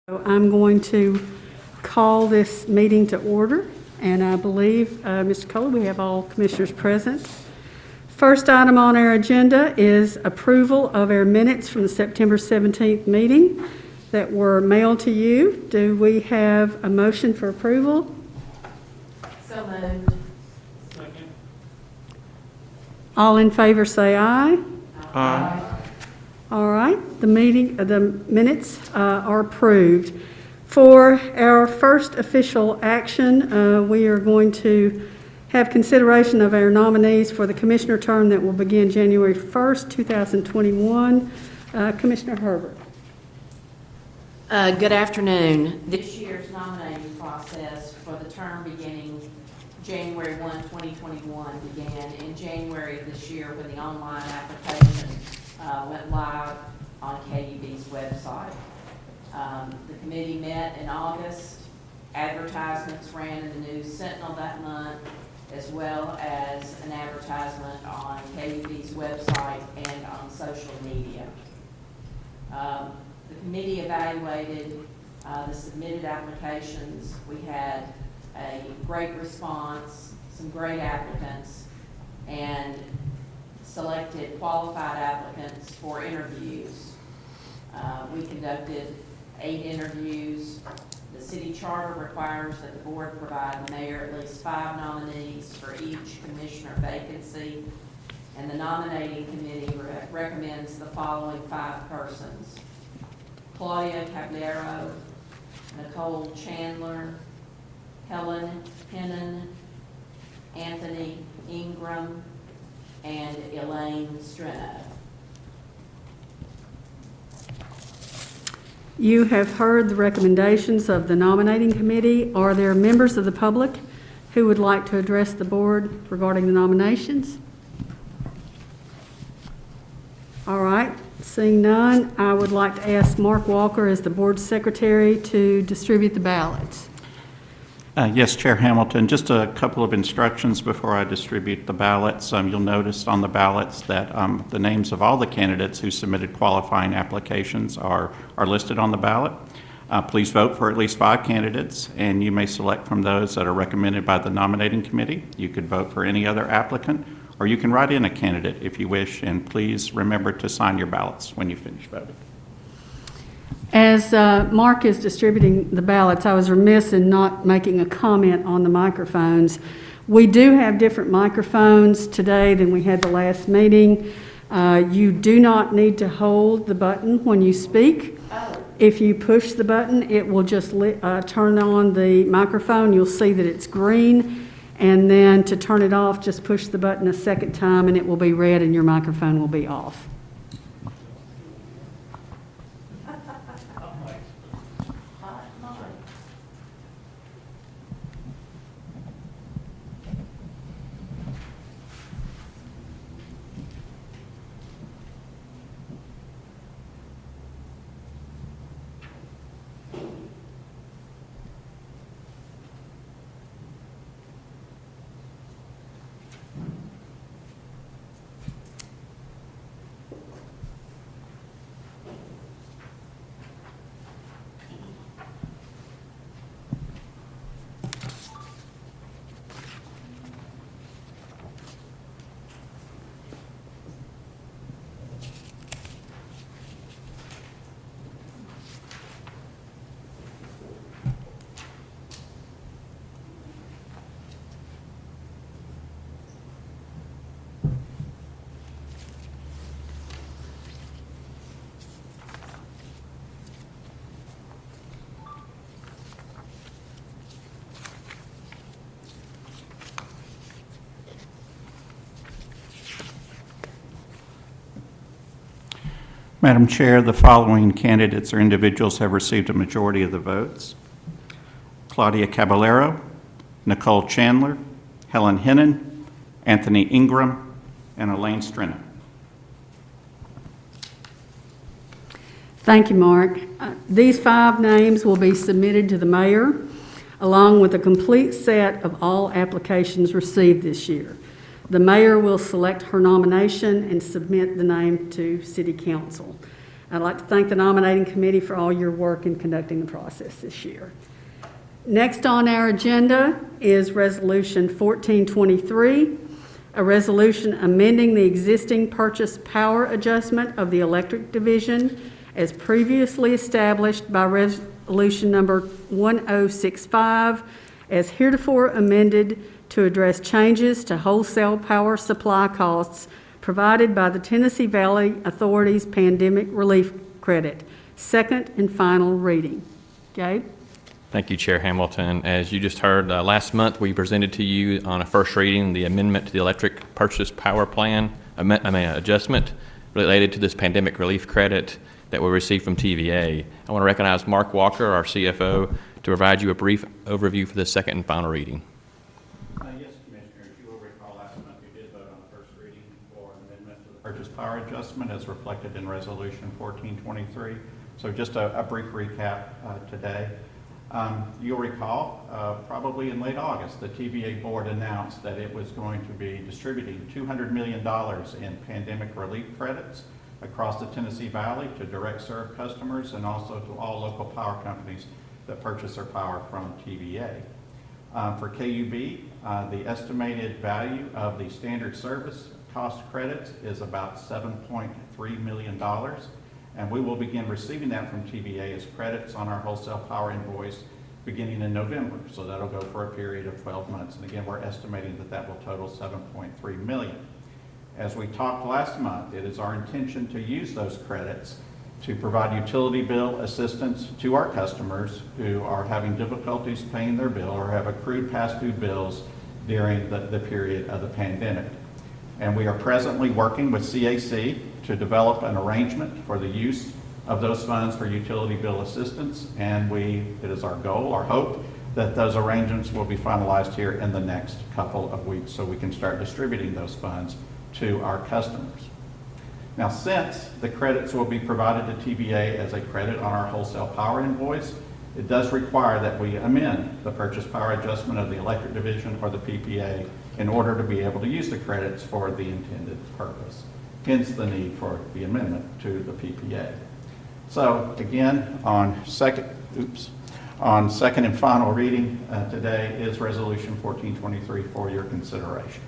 I'm going to call this meeting to order, and I believe, Mr. Kohler, we have all commissioners present. First item on our agenda is approval of our minutes from the September 17th meeting that were mailed to you. Do we have a motion for approval? So moved. Second. All in favor say aye. Aye. All right, the minutes are approved. For our first official action, we are going to have consideration of our nominees for the commissioner term that will begin January 1st, 2021. Commissioner Herbert. Good afternoon. This year's nominating process for the term beginning January 1, 2021 began in January of this year when the online application went live on KUB's website. The committee met in August. Advertisements ran in the News Sentinel that month, as well as an advertisement on KUB's website and on social media. The committee evaluated the submitted applications. We had a great response, some great applicants, and selected qualified applicants for interviews. We conducted 8 interviews. The city charter requires that the board provide the mayor at least 5 nominees for each commissioner vacancy, and the nominating committee recommends the following 5 persons: Claudia Caballero, Nicole Chandler, Helen Hennon, Anthony Ingram, and Elaine Streno. You have heard the recommendations of the nominating committee. Are there members of the public who would like to address the board regarding the nominations? All right, seeing none, I would like to ask Mark Walker as the board secretary to distribute the ballots. Yes, Chair Hamilton, just a couple of instructions before I distribute the ballots. You'll notice on the ballots that the names of all the candidates who submitted qualifying applications are listed on the ballot. Please vote for at least 5 candidates, and you may select from those that are recommended by the nominating committee. You could vote for any other applicant, or you can write in a candidate if you wish, and please remember to sign your ballots when you finish voting. As Mark is distributing the ballots, I was remiss in not making a comment on the microphones. We do have different microphones today than we had the last meeting. You do not need to hold the button when you speak. If you push the button, it will just turn on the microphone. You'll see that it's green. And then to turn it off, just push the button a second time and it will be red and your microphone will be off. Madam Chair, the following candidates or individuals have received a majority of the votes: Claudia Caballero, Nicole Chandler, Helen Hennon, Anthony Ingram, and Elaine Streno. Thank you, Mark. These 5 names will be submitted to the mayor, along with a complete set of all applications received this year. The mayor will select her nomination and submit the name to City Council. I'd like to thank the nominating committee for all your work in conducting the process this year. Next on our agenda is Resolution 1423, a resolution amending the existing purchase power adjustment of the electric division as previously established by Resolution number 1065, as heretofore amended to address changes to wholesale power supply costs provided by the Tennessee Valley Authority's Pandemic Relief Credit. Second and final reading. Gabe? Thank you, Chair Hamilton. As you just heard, last month we presented to you on a first reading the amendment to the electric purchase power plan adjustment related to this pandemic relief credit that we received from TVA. I want to recognize Mark Walker, our CFO, to provide you a brief overview for the second and final reading. Yes, Commissioners, you will recall last month we did vote on the first reading for an amendment to the purchase power adjustment as reflected in Resolution 1423. So just a brief recap today. You'll recall, probably in late August, the TVA board announced that it was going to be distributing $200 million in pandemic relief credits across the Tennessee Valley to direct serve customers and also to all local power companies that purchase their power from TVA. For KUB, the estimated value of the standard service cost credits is about $7.3 million. And we will begin receiving that from TVA as credits on our wholesale power invoice beginning in November. So that'll go for a period of 12 months. And again, we're estimating that that will total $7.3 million. As we talked last month, it is our intention to use those credits to provide utility bill assistance to our customers who are having difficulties paying their bill or have accrued past due bills during the period of the pandemic. And we are presently working with CAC to develop an arrangement for the use of those funds for utility bill assistance. And it is our goal, our hope, that those arrangements will be finalized here in the next couple of weeks so we can start distributing those funds to our customers. Now, since the credits will be provided to TVA as a credit on our wholesale power invoice, it does require that we amend the purchase power adjustment of the electric division or the PPA in order to be able to use the credits for the intended purpose. Hence the need for the amendment to the PPA. So again, on second and final reading today is Resolution 1423 for your consideration.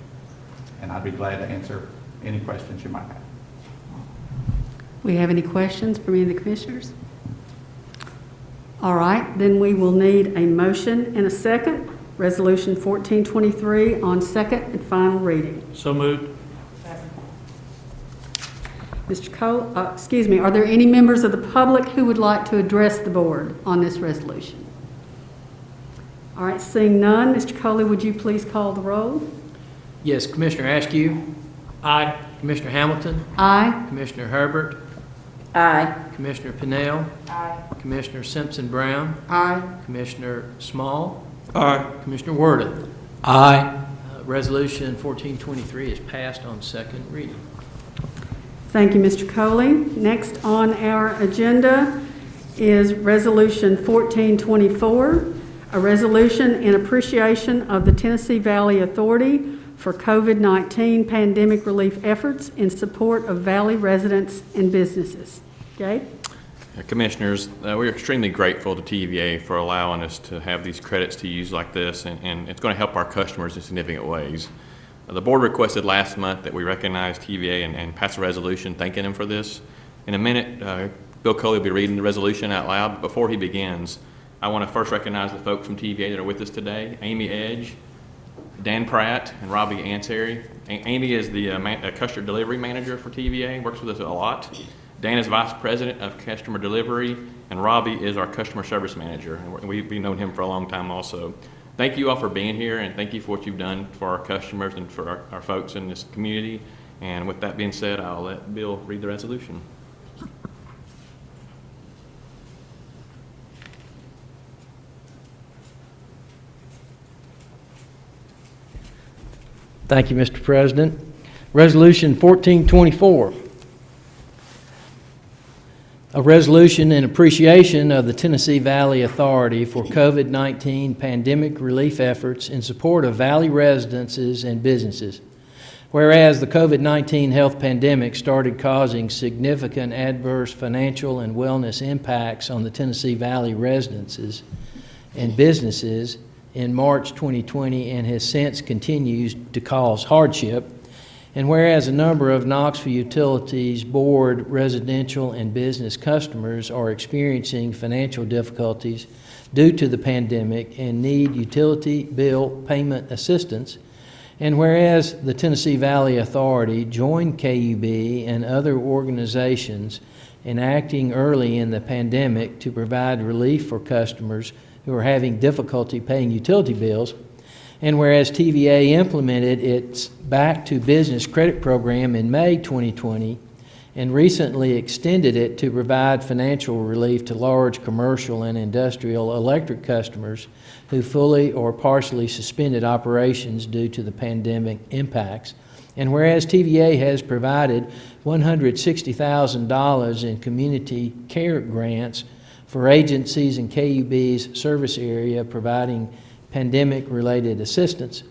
And I'd be glad to answer any questions you might have. We have any questions from any of the commissioners? All right, then we will need a motion and a second. Resolution 1423 on second and final reading. So moved. Mr. Cole, are there any members of the public who would like to address the board on this resolution? All right, seeing none, Mr. Coley, would you please call the roll? Yes, Commissioner Askew. Aye. Commissioner Hamilton. Aye. Commissioner Herbert. Aye. Commissioner Pinnell. Aye. Commissioner Simpson Brown. Aye. Commissioner Small. Aye. Commissioner Worden. Aye. Resolution 1423 is passed on second reading. Thank you, Mr. Coley. Next on our agenda is Resolution 1424, a resolution in appreciation of the Tennessee Valley Authority for COVID-19 pandemic relief efforts in support of Valley residents and businesses. Gabe? Commissioners, we're extremely grateful to TVA for allowing us to have these credits to use like this, and it's going to help our customers in significant ways. The board requested last month that we recognize TVA and pass a resolution thanking them for this. In a minute, Bill Coley will be reading the resolution out loud. But before he begins, I want to first recognize the folks from TVA that are with us today: Amy Edge, Dan Pratt, and Robbie Ansary. Amy is the customer delivery manager for TVA, works with us a lot. Dan is vice president of customer delivery, and Robbie is our customer service manager. And we've known him for a long time also. Thank you all for being here, and thank you for what you've done for our customers and for our folks in this community. And with that being said, I'll let Bill read the resolution. Thank you, Mr. President. Resolution 1424. A resolution in appreciation of the Tennessee Valley Authority for COVID-19 pandemic relief efforts in support of Valley residences and businesses. Whereas the COVID-19 health pandemic started causing significant adverse financial and wellness impacts on the Tennessee Valley residences and businesses in March 2020 and has since continued to cause hardship. And whereas a number of Knoxville Utilities Board residential and business customers are experiencing financial difficulties due to the pandemic and need utility bill payment assistance, and whereas the Tennessee Valley Authority joined KUB and other organizations in acting early in the pandemic to provide relief for customers who are having difficulty paying utility bills, and whereas TVA implemented its Back to Business credit program in May 2020 and recently extended it to provide financial relief to large commercial and industrial electric customers who fully or partially suspended operations due to the pandemic impacts. And whereas TVA has provided $160,000 in community care grants for agencies in KUB's service area providing pandemic-related assistance,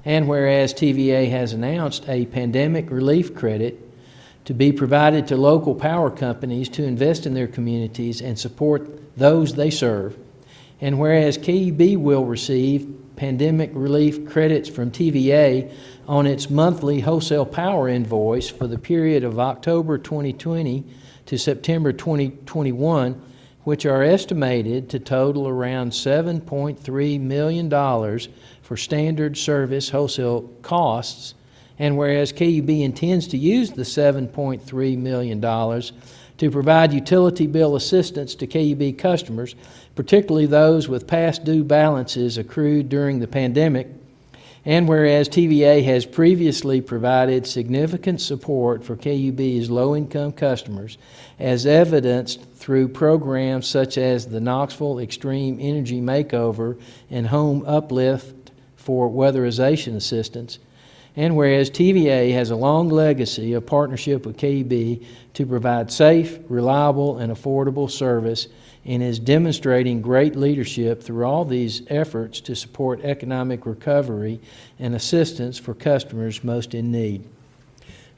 and whereas TVA has announced a pandemic relief credit to be provided to local power companies to invest in their communities and support those they serve, and whereas KUB will receive pandemic relief credits from TVA on its monthly wholesale power invoice for the period of October 2020 to September 2021, which are estimated to total around $7.3 million for standard service wholesale costs, and whereas KUB intends to use the $7.3 million to provide utility bill assistance to KUB customers, particularly those with past due balances accrued during the pandemic, and whereas TVA has previously provided significant support for KUB's low-income customers, as evidenced through programs such as the Knoxville Extreme Energy Makeover and Home Uplift for weatherization assistance, and whereas TVA has a long legacy of partnership with KUB to provide safe, reliable, and affordable service, and is demonstrating great leadership through all these efforts to support economic recovery and assistance for customers most in need.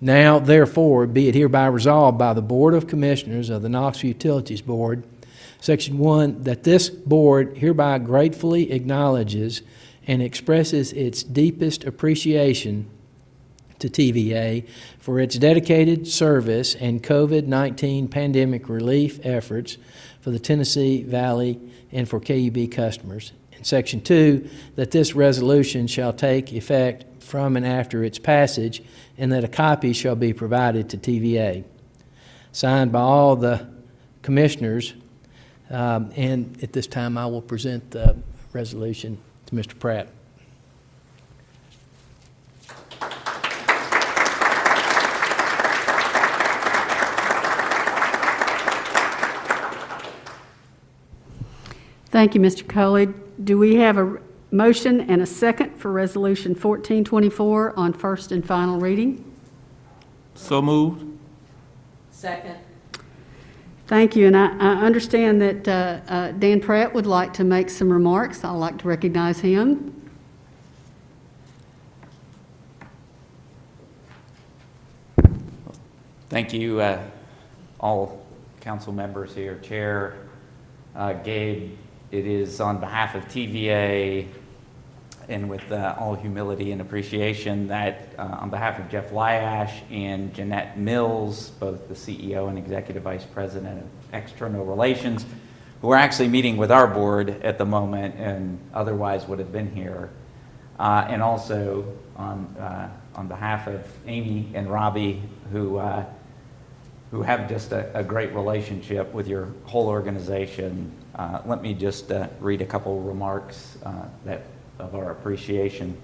Now, therefore, be it hereby resolved by the Board of Commissioners of the Knoxville Utilities Board, Section 1, that this board hereby gratefully acknowledges and expresses its deepest appreciation to TVA for its dedicated service and COVID-19 pandemic relief efforts for the Tennessee Valley and for KUB customers. And Section 2, that this resolution shall take effect from and after its passage, and that a copy shall be provided to TVA. Signed by all the commissioners, and at this time I will present the resolution to Mr. Pratt. Thank you, Mr. Coley. Do we have a motion and a second for Resolution 1424 on first and final reading? So moved. Second. Thank you, and I understand that Dan Pratt would like to make some remarks. I'd like to recognize him. Thank you, all council members here, Chair, Gabe. It is on behalf of TVA and with all humility and appreciation that on behalf of Jeff Lyash and Jeanette Mills, both the CEO and Executive Vice President of External Relations, who are actually meeting with our board at the moment and otherwise would have been here, and also on behalf of Amy and Robbie, who have just a great relationship with your whole organization. Let me just read a couple remarks of our appreciation.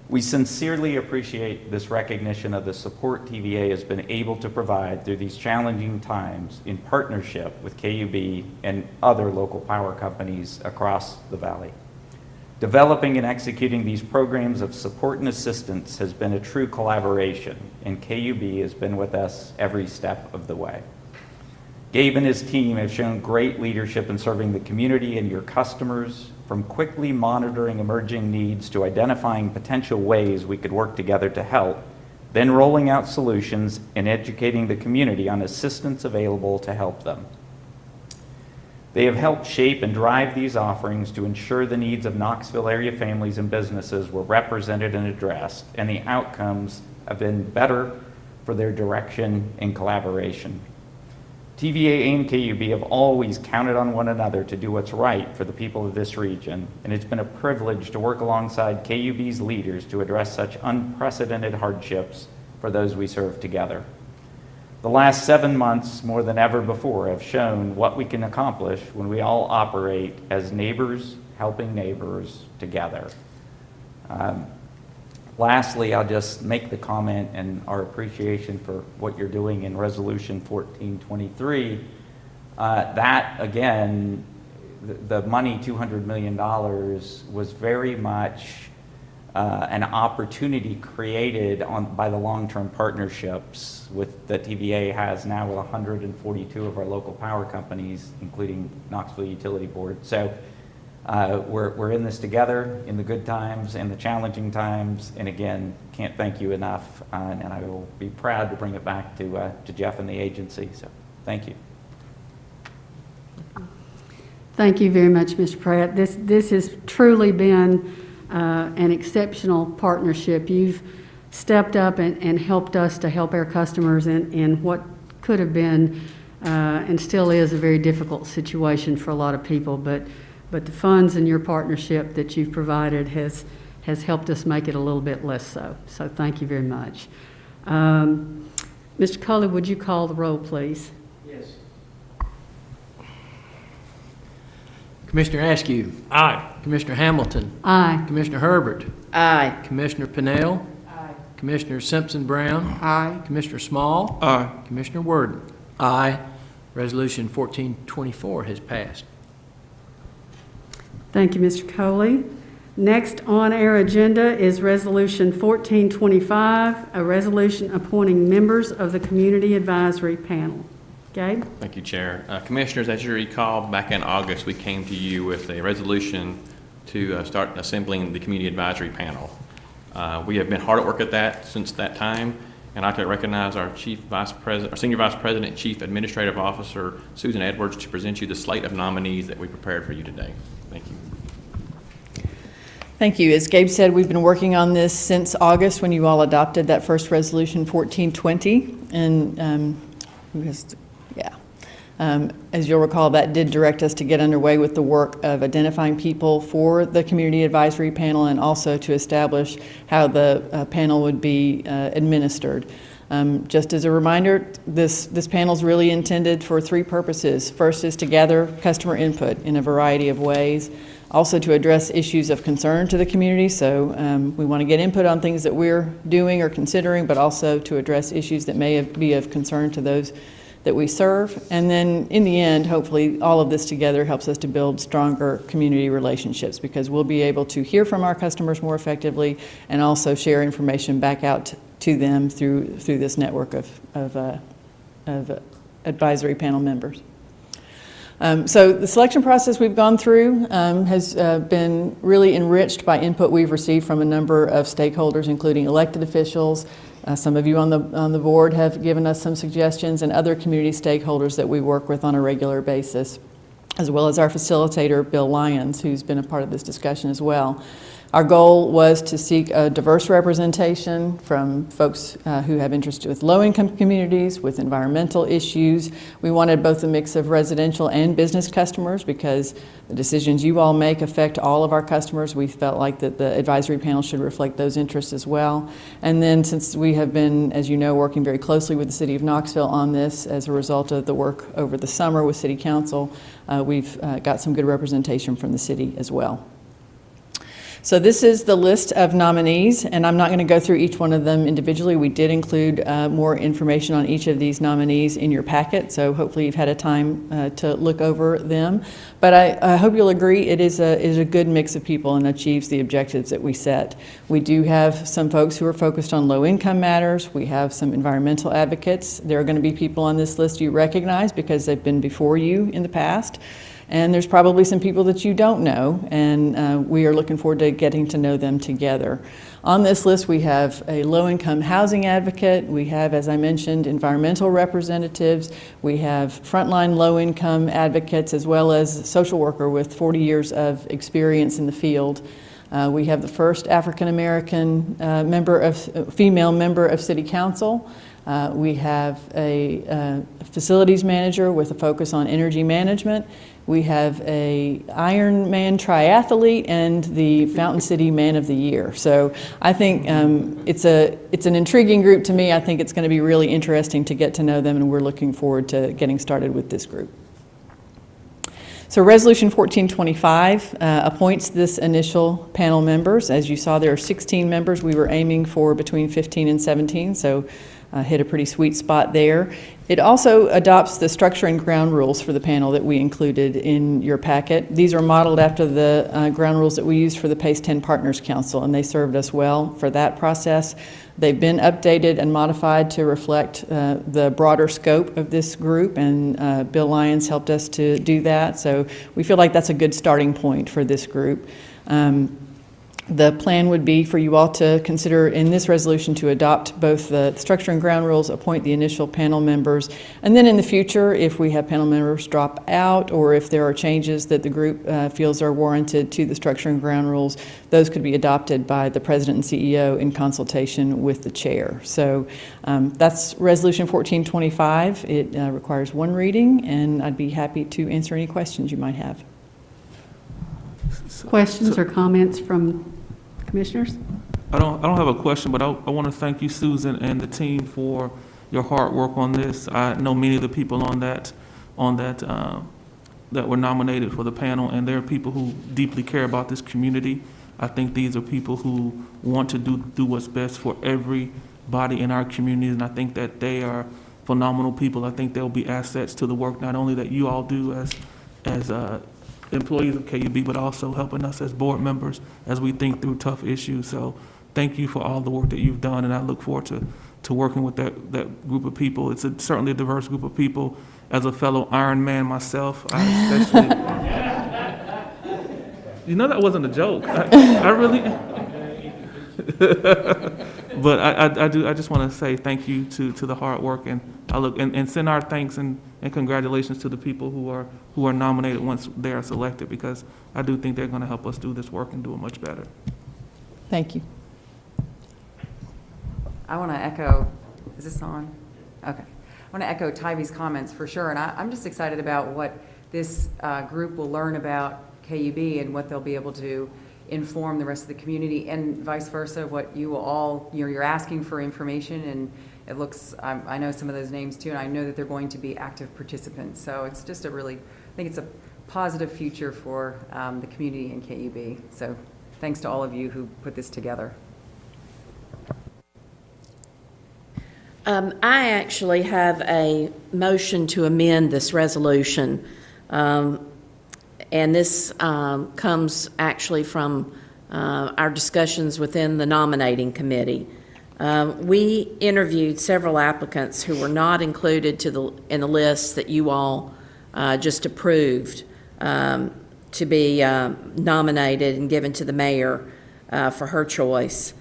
We sincerely appreciate this recognition of the support TVA has been able to provide through these challenging times in partnership with KUB and other local power companies across the valley. Developing and executing these programs of support and assistance has been a true collaboration, and KUB has been with us every step of the way. Gabe and his team have shown great leadership in serving the community and your customers, from quickly monitoring emerging needs to identifying potential ways we could work together to help, then rolling out solutions and educating the community on assistance available to help them. They have helped shape and drive these offerings to ensure the needs of Knoxville area families and businesses were represented and addressed, and the outcomes have been better for their direction and collaboration. TVA and KUB have always counted on one another to do what's right for the people of this region, and it's been a privilege to work alongside KUB's leaders to address such unprecedented hardships for those we serve together. The last 7 months, more than ever before, have shown what we can accomplish when we all operate as neighbors helping neighbors together. Lastly, I'll just make the comment and our appreciation for what you're doing in Resolution 1423. That, again, the money, $200 million, was very much an opportunity created by the long-term partnerships that TVA has now with 142 of our local power companies, including Knoxville Utility Board. So we're in this together in the good times and the challenging times, and again, can't thank you enough, and I will be proud to bring it back to Jeff and the agency. So thank you. Thank you very much, Mr. Pratt. This has truly been an exceptional partnership. You've stepped up and helped us to help our customers in what could have been and still is a very difficult situation for a lot of people, but the funds and your partnership that you've provided has helped us make it a little bit less so. So thank you very much. Mr. Culley, would you call the roll, please? Yes. Commissioner Askew. Aye. Commissioner Hamilton. Aye. Commissioner Herbert. Aye. Commissioner Pinnell. Aye. Commissioner Simpson-Brown. Aye. Commissioner Small. Aye. Commissioner Worden. Aye. Resolution 1424 has passed. Thank you, Mr. Coley. Next on our agenda is Resolution 1425, a resolution appointing members of the Community Advisory Panel. Gabe? Thank you, Chair. Commissioners, as you recall, back in August, we came to you with a resolution to start assembling the Community Advisory Panel. We have been hard at work at that since that time, and I'd like to recognize our Senior Vice President and Chief Administrative Officer, Susan Edwards, to present you the slate of nominees that we prepared for you today. Thank you. Thank you. As Gabe said, we've been working on this since August when you all adopted that first resolution, 1420. And as you'll recall, that did direct us to get underway with the work of identifying people for the Community Advisory Panel and also to establish how the panel would be administered. Just as a reminder, this panel is really intended for three purposes. First is to gather customer input in a variety of ways. Also to address issues of concern to the community, so we want to get input on things that we're doing or considering, but also to address issues that may be of concern to those that we serve. And then in the end, hopefully all of this together helps us to build stronger community relationships, because we'll be able to hear from our customers more effectively and also share information back out to them through this network of advisory panel members. So the selection process we've gone through has been really enriched by input we've received from a number of stakeholders, including elected officials. Some of you on the board have given us some suggestions, and other community stakeholders that we work with on a regular basis, as well as our facilitator, Bill Lyons, who's been a part of this discussion as well. Our goal was to seek a diverse representation from folks who have interest with low-income communities, with environmental issues. We wanted both a mix of residential and business customers, because the decisions you all make affect all of our customers. We felt like that the advisory panel should reflect those interests as well. And then, since we have been, as you know, working very closely with the City of Knoxville on this as a result of the work over the summer with City Council, we've got some good representation from the city as well. So this is the list of nominees, and I'm not going to go through each one of them individually. We did include more information on each of these nominees in your packet, so hopefully you've had a time to look over them. But I hope you'll agree it is a good mix of people and achieves the objectives that we set. We do have some folks who are focused on low-income matters. We have some environmental advocates. There are going to be people on this list you recognize because they've been before you in the past. And there's probably some people that you don't know, and we are looking forward to getting to know them together. On this list, we have a low-income housing advocate. We have, as I mentioned, environmental representatives. We have frontline low-income advocates, as well as a social worker with 40 years of experience in the field. We have the first African-American female member of City Council. We have a facilities manager with a focus on energy management. We have a Ironman triathlete and the Fountain City Man of the Year. So I think it's an intriguing group to me. I think it's going to be really interesting to get to know them, and we're looking forward to getting started with this group. So Resolution 1425 appoints this initial panel members. As you saw, there are 16 members. We were aiming for between 15 and 17, so hit a pretty sweet spot there. It also adopts the structure and ground rules for the panel that we included in your packet. These are modeled after the ground rules that we used for the PACE 10 Partners Council, and they served us well for that process. They've been updated and modified to reflect the broader scope of this group, and Bill Lyons helped us to do that. So we feel like that's a good starting point for this group. The plan would be for you all to consider in this resolution to adopt both the structure and ground rules, appoint the initial panel members, and then in the future, if we have panel members drop out or if there are changes that the group feels are warranted to the structure and ground rules, those could be adopted by the president and CEO in consultation with the chair. So that's Resolution 1425. It requires one reading, and I'd be happy to answer any questions you might have. Questions or comments from commissioners? I don't have a question, but I want to thank you, Susan, and the team for your hard work on this. I know many of the people that were nominated for the panel, and they're people who deeply care about this community. I think these are people who want to do what's best for everybody in our community, and I think that they are phenomenal people. I think they'll be assets to the work not only that you all do as employees of KUB, but also helping us as board members as we think through tough issues. So thank you for all the work that you've done, and I look forward to working with that group of people. It's certainly a diverse group of people. As a fellow Iron Man myself, I especially... You know that wasn't a joke. I really... But I just want to say thank you to the hard work, and and send our thanks and congratulations to the people who are nominated once they are selected, because I do think they're going to help us do this work and do it much better. Thank you. I want to echo, is this on? Okay. I want to echo Tyvee's comments for sure, and I'm just excited about what this group will learn about KUB and what they'll be able to inform the rest of the community, and vice versa, what you all, you're asking for information, and it looks, I know some of those names too, and I know that they're going to be active participants. So it's just I think it's a positive future for the community in KUB. So thanks to all of you who put this together. I actually have a motion to amend this resolution. And this comes actually from our discussions within the nominating committee. We interviewed several applicants who were not included in the list that you all just approved to be nominated and given to the mayor for her choice.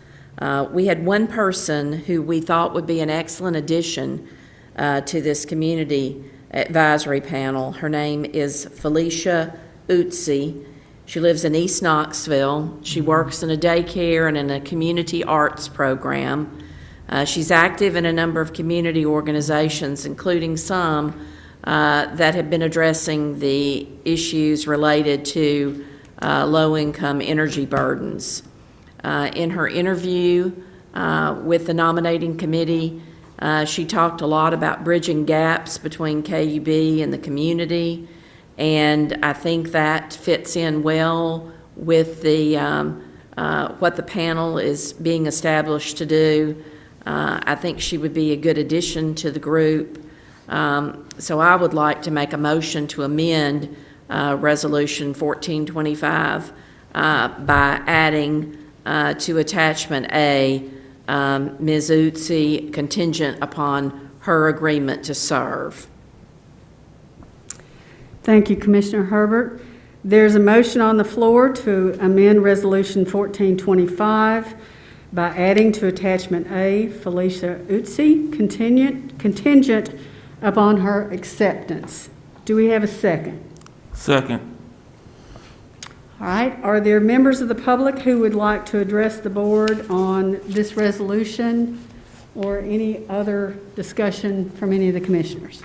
We had one person who we thought would be an excellent addition to this community advisory panel. Her name is Felicia Utsi. She lives in East Knoxville. She works in a daycare and in a community arts program. She's active in a number of community organizations, including some that have been addressing the issues related to low-income energy burdens. In her interview with the nominating committee, she talked a lot about bridging gaps between KUB and the community, and I think that fits in well with the what the panel is being established to do. I think she would be a good addition to the group. So I would like to make a motion to amend Resolution 1425 by adding to Attachment A, Ms. Utsi, contingent upon her agreement to serve. Thank you, Commissioner Herbert. There's a motion on the floor to amend Resolution 1425 by adding to Attachment A, Felicia Utsi, contingent upon her acceptance. Do we have a second? Second. All right, are there members of the public who would like to address the board on this resolution or any other discussion from any of the commissioners?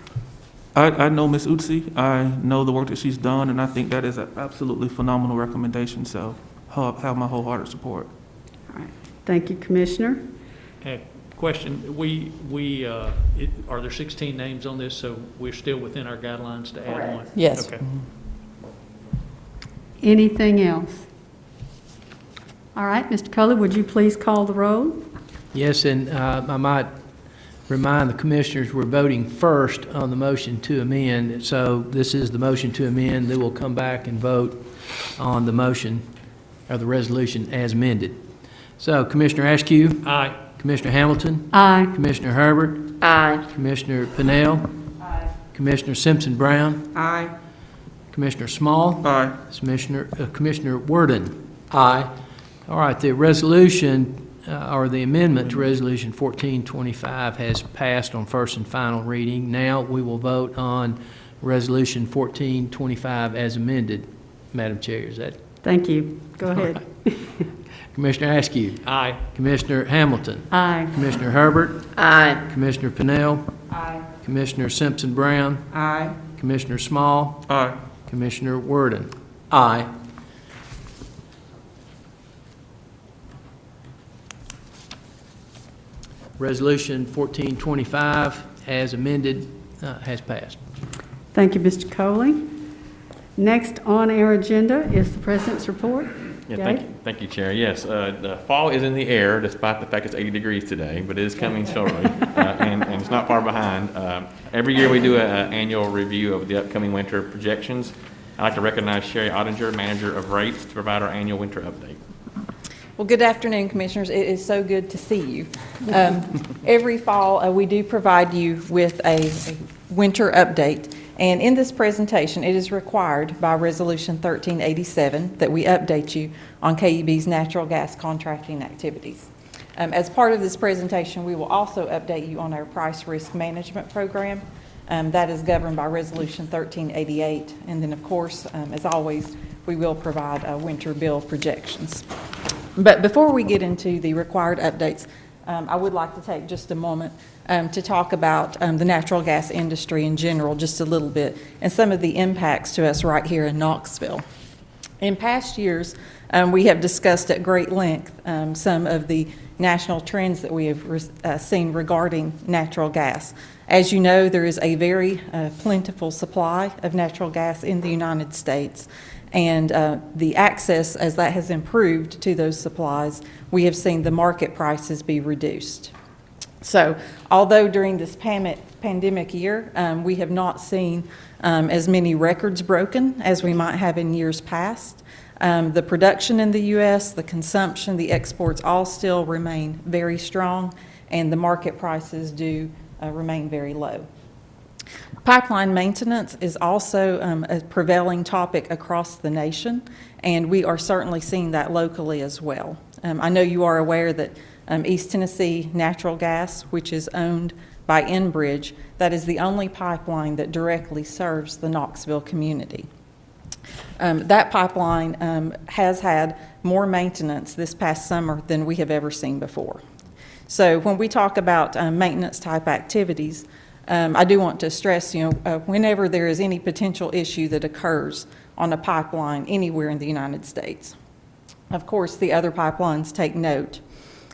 I know Ms. Utsi. I know the work that she's done, and I think that is an absolutely phenomenal recommendation, so have my wholehearted support. All right, thank you, Commissioner. Question, are there 16 names on this, so we're still within our guidelines to add one? Yes. Okay. Anything else? All right, Mr. Cully, would you please call the roll? Yes, and I might remind the commissioners we're voting first on the motion to amend. So this is the motion to amend. Then we'll come back and vote on the motion or the resolution as amended. So Commissioner Askew? Aye. Commissioner Hamilton? Aye. Commissioner Herbert? Aye. Commissioner Pennell? Aye. Commissioner Simpson-Brown? Aye. Commissioner Small? Aye. Commissioner Worden? Aye. All right, the resolution or the amendment to Resolution 1425 has passed on first and final reading. Now we will vote on Resolution 1425 as amended. Madam Chair, is that? Thank you. Go ahead. Commissioner Askew? Aye. Commissioner Hamilton? Aye. Commissioner Herbert? Aye. Commissioner Pennell? Aye. Commissioner Simpson-Brown? Aye. Commissioner Small? Aye. Commissioner Worden? Aye. Resolution 1425, as amended, has passed. Thank you, Mr. Coley. Next on our agenda is the President's report. Yeah, thank you, Chair. Yes, the fall is in the air, despite the fact it's 80 degrees today, but it is coming shortly, and it's not far behind. Every year we do an annual review of the upcoming winter projections. I'd like to recognize Sherry Ottinger, Manager of Rates, to provide our annual winter update. Well, good afternoon, Commissioners. It is so good to see you. Every fall, we do provide you with a winter update. And in this presentation, it is required by Resolution 1387 that we update you on KUB's natural gas contracting activities. As part of this presentation, we will also update you on our price risk management program. That is governed by Resolution 1388. And then, of course, as always, we will provide winter bill projections. But before we get into the required updates, I would like to take just a moment to talk about the natural gas industry in general, just a little bit, and some of the impacts to us right here in Knoxville. In past years, we have discussed at great length some of the national trends that we have seen regarding natural gas. As you know, there is a very plentiful supply of natural gas in the United States. And the access, as that has improved to those supplies, we have seen the market prices be reduced. So although during this pandemic year, we have not seen as many records broken as we might have in years past, the production in the U.S., the consumption, the exports all still remain very strong, and the market prices do remain very low. Pipeline maintenance is also a prevailing topic across the nation, and we are certainly seeing that locally as well. I know you are aware that East Tennessee Natural Gas, which is owned by Enbridge, that is the only pipeline that directly serves the Knoxville community. That pipeline has had more maintenance this past summer than we have ever seen before. So when we talk about maintenance type activities, I do want to stress, whenever there is any potential issue that occurs on a pipeline anywhere in the United States, of course, the other pipelines take note,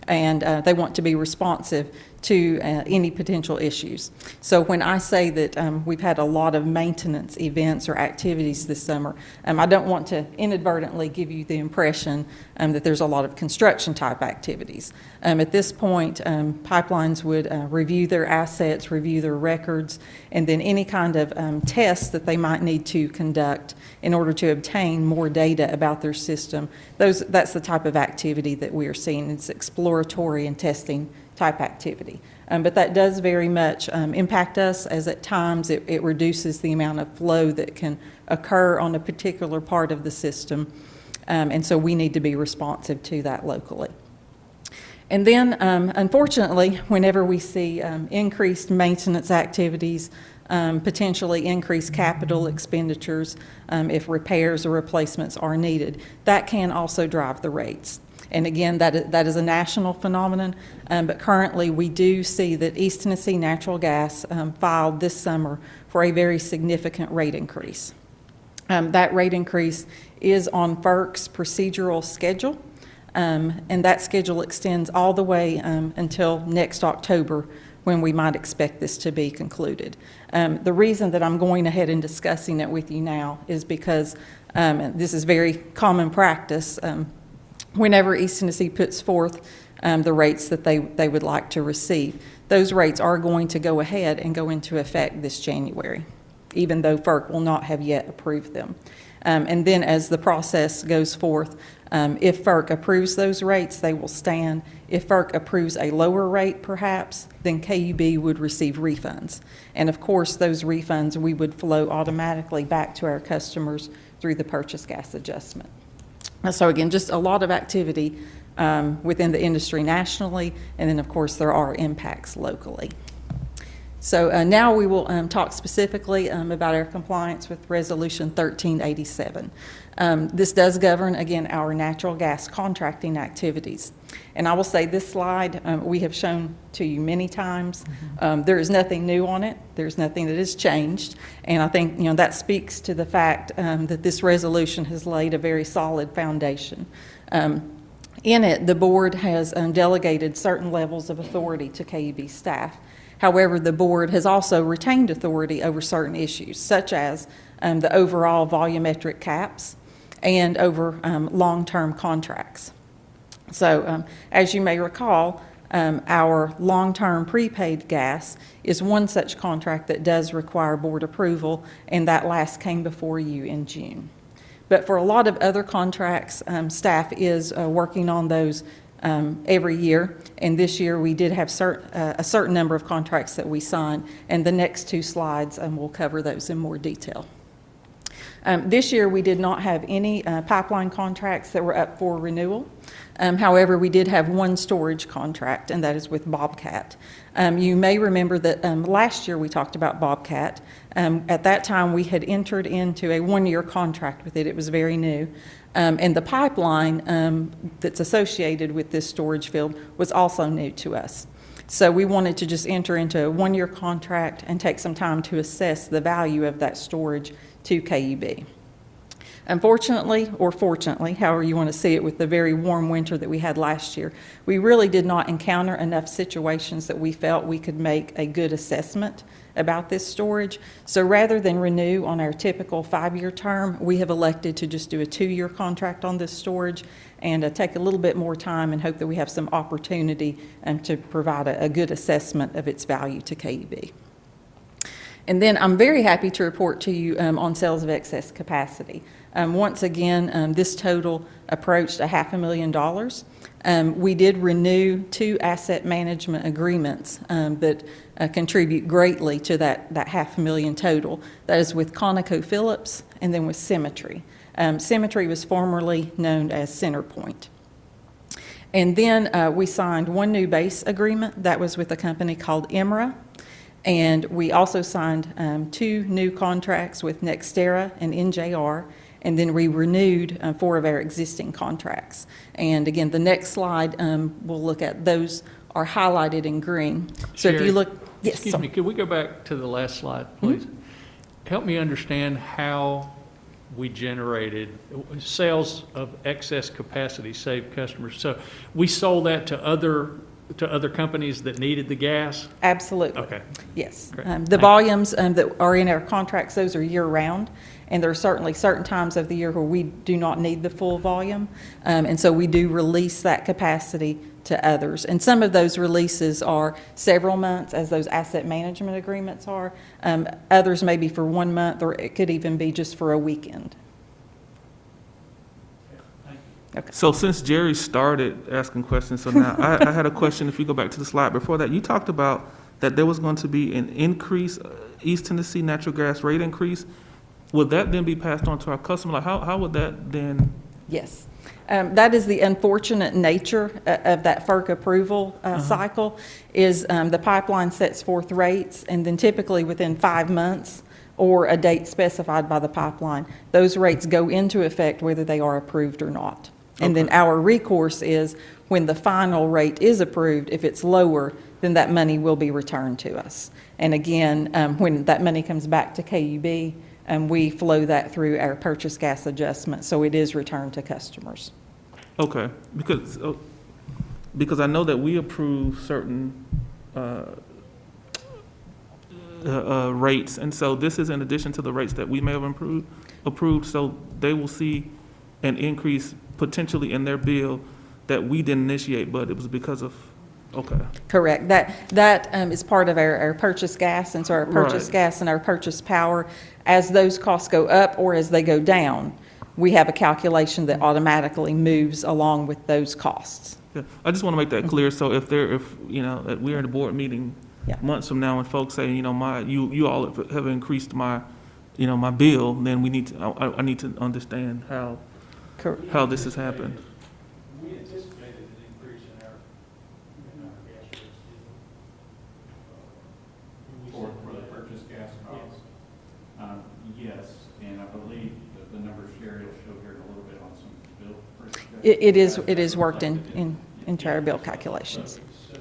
and they want to be responsive to any potential issues. So when I say that we've had a lot of maintenance events or activities this summer, I don't want to inadvertently give you the impression that there's a lot of construction type activities. At this point, pipelines would review their assets, review their records, and then any kind of tests that they might need to conduct in order to obtain more data about their system. That's the type of activity that we are seeing. It's exploratory and testing type activity. But that does very much impact us, as at times it reduces the amount of flow that can occur on a particular part of the system. And so we need to be responsive to that locally. And then, unfortunately, whenever we see increased maintenance activities, potentially increased capital expenditures, if repairs or replacements are needed, that can also drive the rates. And again, that is a national phenomenon, but currently we do see that East Tennessee Natural Gas filed this summer for a very significant rate increase. That rate increase is on FERC's procedural schedule, and that schedule extends all the way until next October, when we might expect this to be concluded. The reason that I'm going ahead and discussing it with you now is because this is very common practice. Whenever East Tennessee puts forth the rates that they would like to receive, those rates are going to go ahead and go into effect this January, even though FERC will not have yet approved them. And then as the process goes forth, if FERC approves those rates, they will stand. If FERC approves a lower rate, perhaps, then KUB would receive refunds. And of course, those refunds we would flow automatically back to our customers through the purchase gas adjustment. So again, just a lot of activity within the industry nationally, and then of course there are impacts locally. So now we will talk specifically about our compliance with Resolution 1387. This does govern, again, our natural gas contracting activities. And I will say this slide we have shown to you many times. There is nothing new on it. There's nothing that has changed. And I think that speaks to the fact that this resolution has laid a very solid foundation. In it, the board has delegated certain levels of authority to KUB staff. However, the board has also retained authority over certain issues, such as the overall volumetric caps and over long-term contracts. So as you may recall, our long-term prepaid gas is one such contract that does require board approval, and that last came before you in June. But for a lot of other contracts, staff is working on those every year, and this year we did have a certain number of contracts that we signed, and the next two slides will cover those in more detail. This year we did not have any pipeline contracts that were up for renewal. However, we did have one storage contract, and that is with Bobcat. You may remember that last year we talked about Bobcat. At that time we had entered into a one-year contract with it. It was very new. And the pipeline that's associated with this storage field was also new to us. So we wanted to just enter into a one-year contract and take some time to assess the value of that storage to KUB. Unfortunately, or fortunately, however you want to see it, with the very warm winter that we had last year, we really did not encounter enough situations that we felt we could make a good assessment about this storage. So rather than renew on our typical 5-year term, we have elected to just do a 2-year contract on this storage and take a little bit more time and hope that we have some opportunity to provide a good assessment of its value to KUB. And then I'm very happy to report to you on sales of excess capacity. Once again, this total approached $500,000. We did renew 2 asset management agreements that contribute greatly to that $500,000 total. That is with ConocoPhillips and then with Symmetry. Symmetry was formerly known as CenterPoint. And then we signed 1 new base agreement. That was with a company called EMRA. And we also signed 2 new contracts with NextEra and NJR, and then we renewed 4 of our existing contracts. And again, the next slide we'll look at, those are highlighted in green. So if you look, yes. Excuse me, could we go back to the last slide, please? Mm-hmm. Help me understand how we generated sales of excess capacity, saved customers. So we sold that to other companies that needed the gas? Absolutely. Okay. Yes. Great. The volumes that are in our contracts, those are year-round, and there are certainly certain times of the year where we do not need the full volume, and so we do release that capacity to others. And some of those releases are several months, as those asset management agreements are. Others may be for 1 month, or it could even be just for a weekend. So since Jerry started asking questions, so now I had a question. If you go back to the slide before that, you talked about that there was going to be an increase, East Tennessee natural gas rate increase. Would that then be passed on to our customer? Like how would that then? Yes. That is the unfortunate nature of that FERC approval cycle, is the pipeline sets forth rates, and then typically within 5 months or a date specified by the pipeline, those rates go into effect whether they are approved or not. And then our recourse is when the final rate is approved, if it's lower, then that money will be returned to us. And again, when that money comes back to KUB, we flow that through our purchase gas adjustment, so it is returned to customers. Okay, because I know that we approve certain rates, and so this is in addition to the rates that we may have approved, so they will see an increase potentially in their bill that we didn't initiate, but it was because of, okay. Correct. That is part of our purchase gas, and so our purchase Right. gas and our purchase power, as those costs go up or as they go down, we have a calculation that automatically moves along with those costs. Yeah, I just want to make that clear, so if you know, that we're in a board meeting Yeah. months from now and folks say, you know, you all have increased my, you know, my bill, then we need to, I need to understand how this has happened. We anticipated an increase in our gas rates. For the purchase gas costs? Yes, and I believe that the numbers Sherry will show here in a little bit on some bill. It is worked into our bill calculations. So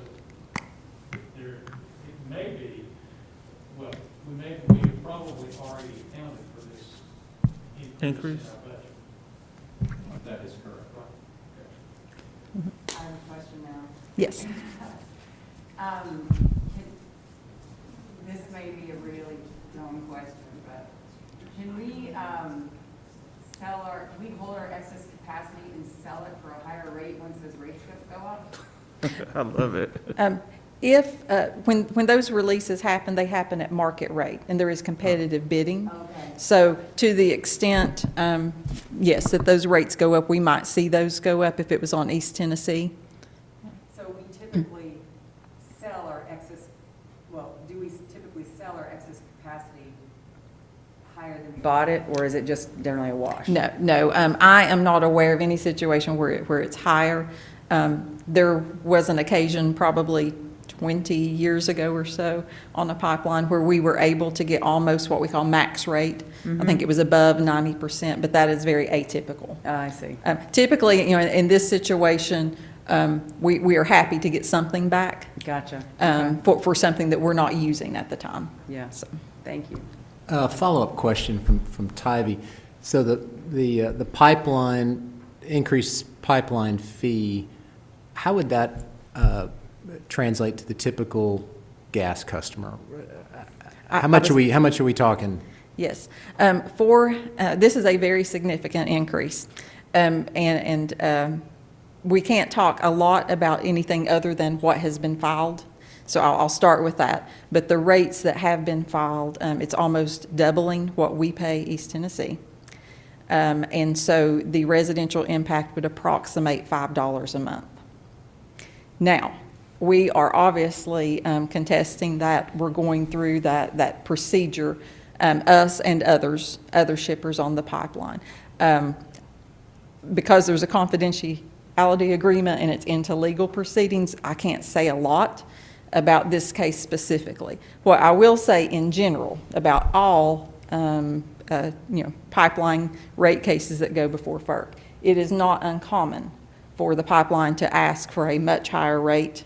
there, it may be, well, we have probably already accounted for this increase in our budget. That is correct. I have a question now. Yes. This may be a really dumb question, but can we can we hold our excess capacity and sell it for a higher rate once those rates go up? I love it. When those releases happen, they happen at market rate, and there is competitive bidding. Okay. So to the extent, yes, that those rates go up, we might see those go up if it was on East Tennessee. So we typically sell our excess, do we typically sell our excess capacity higher than we bought it, or is it just generally a wash? No, I am not aware of any situation where it's higher. There was an occasion probably 20 years ago or so on a pipeline where we were able to get almost what we call max rate. I think it was above 90%, but that is very atypical. I see. Typically, you know, in this situation, we are happy to get something back. Gotcha. For something that we're not using at the time. Yeah, So. thank you. Follow-up question from Tybee. So the pipeline, increased pipeline fee, how would that translate to the typical gas customer? How much are we talking? Yes. This is a very significant increase. And we can't talk a lot about anything other than what has been filed. So I'll start with that. But the rates that have been filed, it's almost doubling what we pay East Tennessee. And so the residential impact would approximate $5 a month. Now, we are obviously contesting that. We're going through that procedure, us and other shippers on the pipeline. Because there's a confidentiality agreement and it's into legal proceedings, I can't say a lot about this case specifically. What I will say in general about all pipeline rate cases that go before FERC, it is not uncommon for the pipeline to ask for a much higher rate,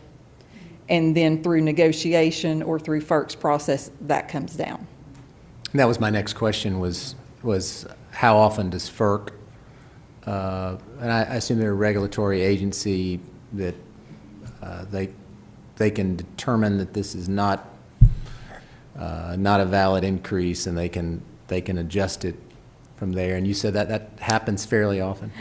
and then through negotiation or through FERC's process, that comes down. That was my next question, was how often does FERC, and I assume they're a regulatory agency, that they can determine that this is not a valid increase, and they can adjust it from there. And you said that happens fairly often?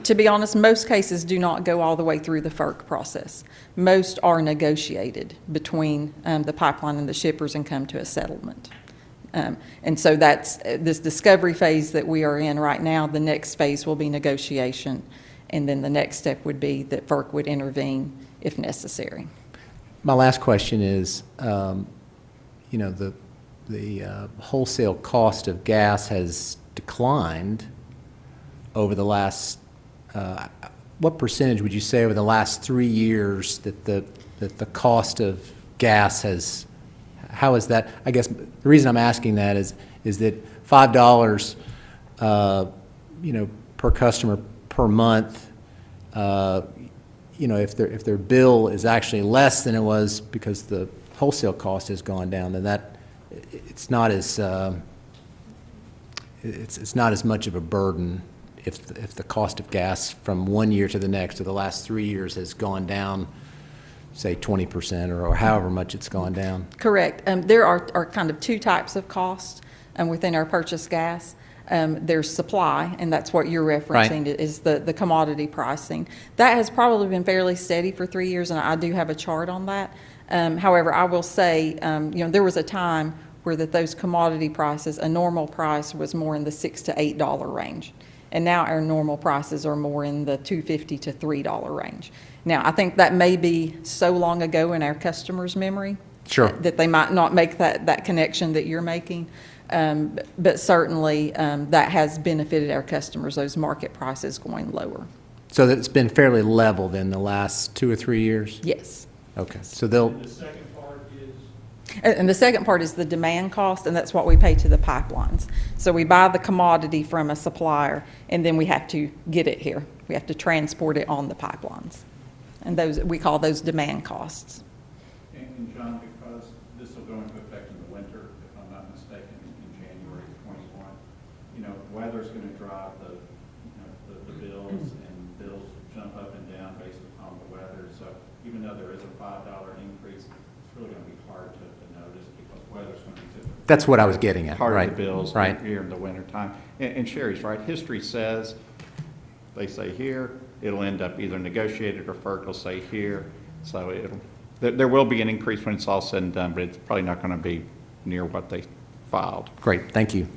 To be honest, most cases do not go all the way through the FERC process. Most are negotiated between the pipeline and the shippers and come to a settlement. And so that's this discovery phase that we are in right now. The next phase will be negotiation, and then the next step would be that FERC would intervene if necessary. My last question is, you know, the wholesale cost of gas has declined over the last, what percentage would you say over the last 3 years that the cost of gas has, how is that? I guess the reason I'm asking that is that $5, you know, per customer per month, you know, if their bill is actually less than it was because the wholesale cost has gone down, then that it's not as it's not as much of a burden if the cost of gas from 1 year to the next or the last 3 years has gone down, say 20% or however much it's gone down. Correct. There are kind of two types of costs within our purchased gas. There's supply, and that's what you're referencing, Right. is the commodity pricing. That has probably been fairly steady for 3 years, and I do have a chart on that. However, I will say, you know, there was a time where those commodity prices, a normal price was more in the $6 to $8 range. And now our normal prices are more in the $2.50 to $3 range. Now, I think that may be so long ago in our customers' memory. Sure. That they might not make that connection that you're making. But certainly, that has benefited our customers, those market prices going lower. So that it's been fairly leveled in the last 2 or 3 years? Yes. Okay, so they'll, The second part is, And the second part is the demand cost, and that's what we pay to the pipelines. So we buy the commodity from a supplier, and then we have to get it here. We have to transport it on the pipelines. And those, we call those demand costs. And John, because this will go into effect in the winter, if I'm not mistaken, in January of 21, you know, weather's going to drive the, you know, the bills, and bills jump up and down based upon the weather. So even though there is a $5 increase, it's really going to be hard to notice because weather's going to be different. that's what I was getting at, Part right? of the bills Right. here in the wintertime. And Sherry's right. History says, they say here, it'll end up either negotiated or FERC will say here. So there will be an increase when it's all said and done, but it's probably not going to be near what they filed. Great, thank you.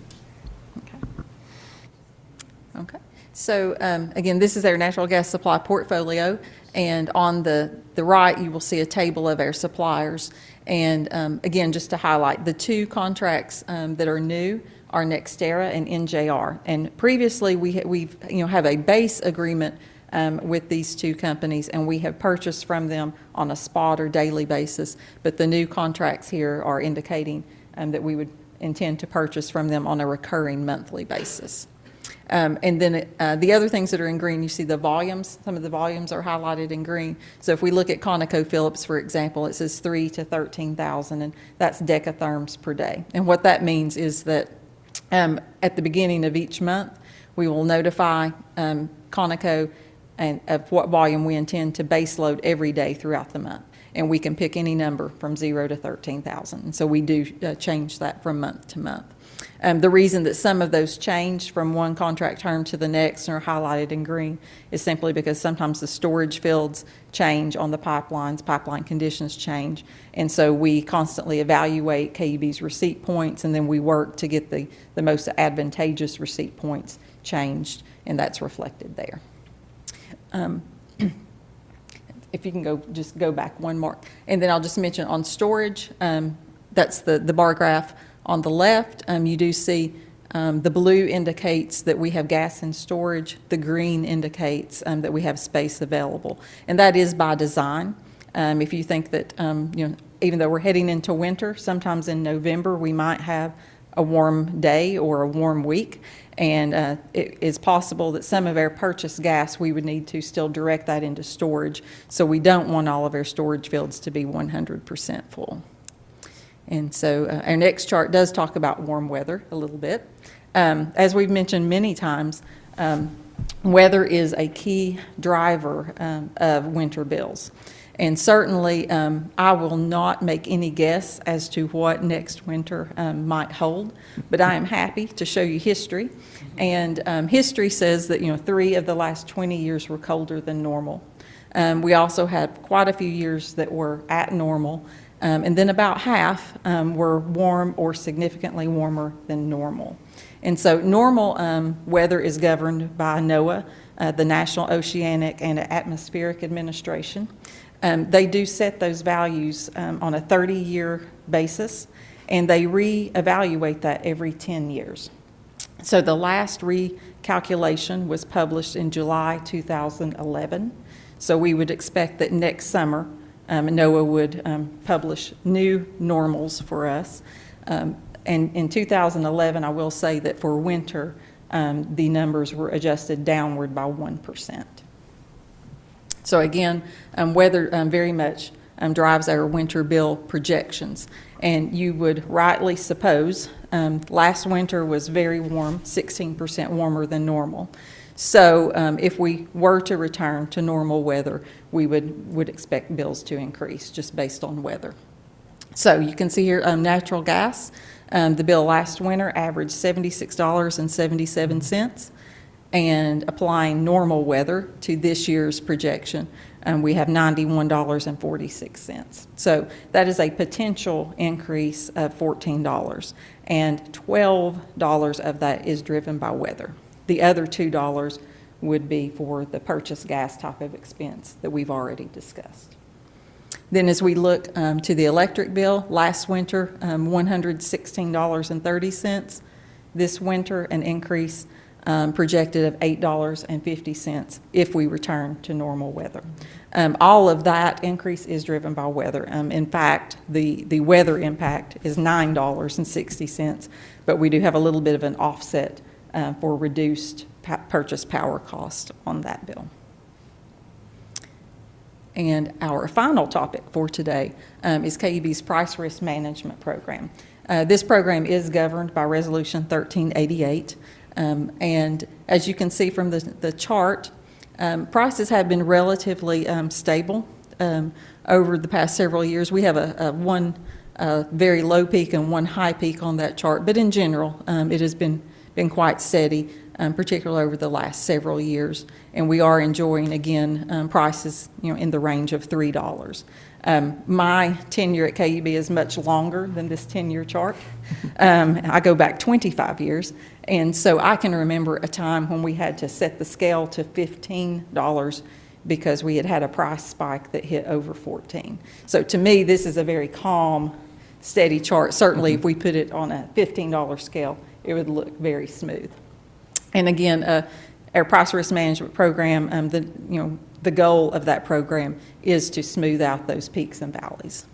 Okay. So again, this is our natural gas supply portfolio, and on the right, you will see a table of our suppliers. And again, just to highlight, the two contracts that are new are NextEra and NJR. And previously, we've have a base agreement with these two companies, and we have purchased from them on a spot or daily basis. But the new contracts here are indicating that we would intend to purchase from them on a recurring monthly basis. And then the other things that are in green, you see the volumes. Some of the volumes are highlighted in green. So if we look at ConocoPhillips, for example, it says 3 to 13,000, and that's decatherms per day. And what that means is that at the beginning of each month, we will notify Conoco and of what volume we intend to base load every day throughout the month. And we can pick any number from 0 to 13,000. And so we do change that from month to month. The reason that some of those change from one contract term to the next and are highlighted in green is simply because sometimes the storage fields change on the pipelines, pipeline conditions change, and so we constantly evaluate KUB's receipt points, and then we work to get the most advantageous receipt points changed, and that's reflected there. If you can just go back one more, and then I'll just mention on storage, that's the bar graph. On the left, you do see the blue indicates that we have gas in storage. The green indicates that we have space available, and that is by design. If you think that, even though we're heading into winter, sometimes in November we might have a warm day or a warm week, and it is possible that some of our purchased gas we would need to still direct that into storage. So we don't want all of our storage fields to be 100% full. And so our next chart does talk about warm weather a little bit. As we've mentioned many times, weather is a key driver of winter bills. And certainly, I will not make any guess as to what next winter might hold, but I am happy to show you history. And history says that 3 of the last 20 years were colder than normal. We also had quite a few years that were at normal. And then about half were warm or significantly warmer than normal. And so normal weather is governed by NOAA, the National Oceanic and Atmospheric Administration. They do set those values on a 30-year basis, and they reevaluate that every 10 years. So the last recalculation was published in July 2011. So we would expect that next summer, NOAA would publish new normals for us. And in 2011, I will say that for winter, the numbers were adjusted downward by 1%. So again, weather very much drives our winter bill projections. And you would rightly suppose last winter was very warm, 16% warmer than normal. So if we were to return to normal weather, we would expect bills to increase just based on weather. So you can see here natural gas. The bill last winter averaged $76.77. And applying normal weather to this year's projection, we have $91.46. So that is a potential increase of $14, and $12 of that is driven by weather. The other $2 would be for the purchase gas type of expense that we've already discussed. Then as we look to the electric bill, last winter, $116.30. This winter, an increase projected of $8.50 if we return to normal weather. All of that increase is driven by weather. In fact, the weather impact is $9.60, but we do have a little bit of an offset for reduced purchase power cost on that bill. And our final topic for today is KUB's Price Risk Management Program. This program is governed by Resolution 1388. And as you can see from the chart, prices have been relatively stable over the past several years. We have one very low peak and one high peak on that chart, but in general, it has been quite steady, particularly over the last several years. And we are enjoying, again, prices in the range of $3. My tenure at KUB is much longer than this 10-year chart. I go back 25 years. And so I can remember a time when we had to set the scale to $15 because we had a price spike that hit over 14. So to me, this is a very calm, steady chart. Certainly, if we put it on a $15 scale, it would look very smooth. And again, our price risk management program, the goal of that program is to smooth out those peaks and valleys.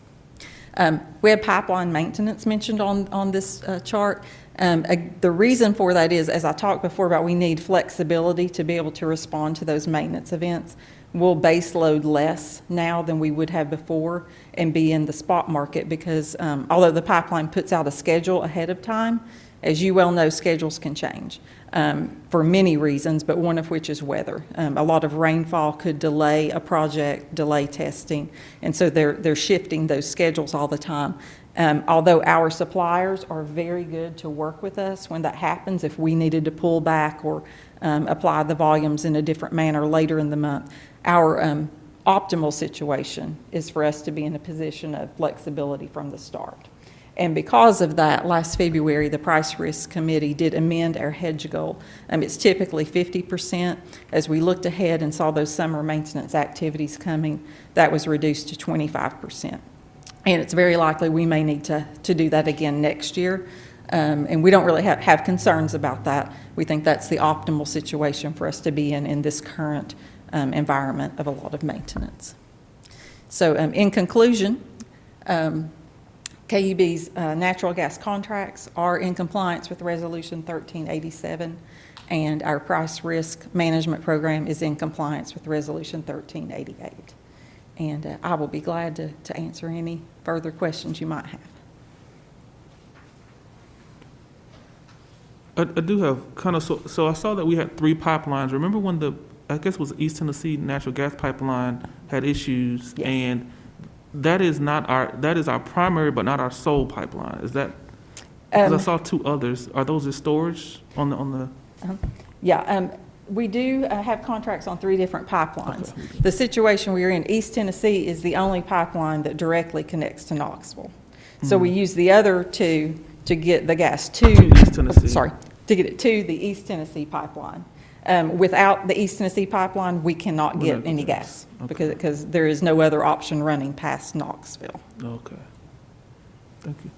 We had pipeline maintenance mentioned on this chart. The reason for that is, as I talked before about, we need flexibility to be able to respond to those maintenance events. We'll base load less now than we would have before and be in the spot market because although the pipeline puts out a schedule ahead of time, as you well know, schedules can change for many reasons, but one of which is weather. A lot of rainfall could delay a project, delay testing, and so they're shifting those schedules all the time. Although our suppliers are very good to work with us when that happens, if we needed to pull back or apply the volumes in a different manner later in the month, our optimal situation is for us to be in a position of flexibility from the start. And because of that, last February, the Price Risk Committee did amend our hedge goal. It's typically 50%. As we looked ahead and saw those summer maintenance activities coming, that was reduced to 25%. And it's very likely we may need to do that again next year. And we don't really have concerns about that. We think that's the optimal situation for us to be in this current environment of a lot of maintenance. So in conclusion, KUB's natural gas contracts are in compliance with Resolution 1387, and our price risk management program is in compliance with Resolution 1388. And I will be glad to answer any further questions you might have. I do have kind of, so I saw that we had 3 pipelines. Remember when I guess it was East Tennessee natural gas pipeline had issues? Yes. And that is our primary but not our sole pipeline. Is that, because I saw 2 others. Are those in storage on the? Yeah, We do have contracts on 3 different pipelines. The situation we're in, East Tennessee is the only pipeline that directly connects to Knoxville. So we use the other 2 to get the gas to East Tennessee. to get it to the East Tennessee pipeline. Without the East Tennessee pipeline, we cannot get any gas because there is no other option running past Knoxville. Okay. Thank you.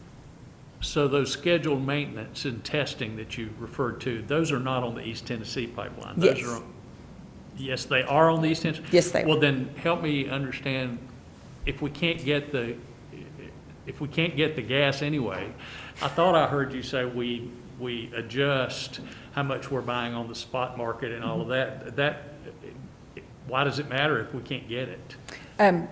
So those scheduled maintenance and testing that you referred to, those are not on the East Tennessee pipeline? Those Yes. are on- Yes, they are on the East Tennessee? Yes, they are. Well, then, help me understand, if we can't get the gas anyway, I thought I heard you say we adjust how much we're buying on the spot market and all of that. Why does it matter if we can't get it?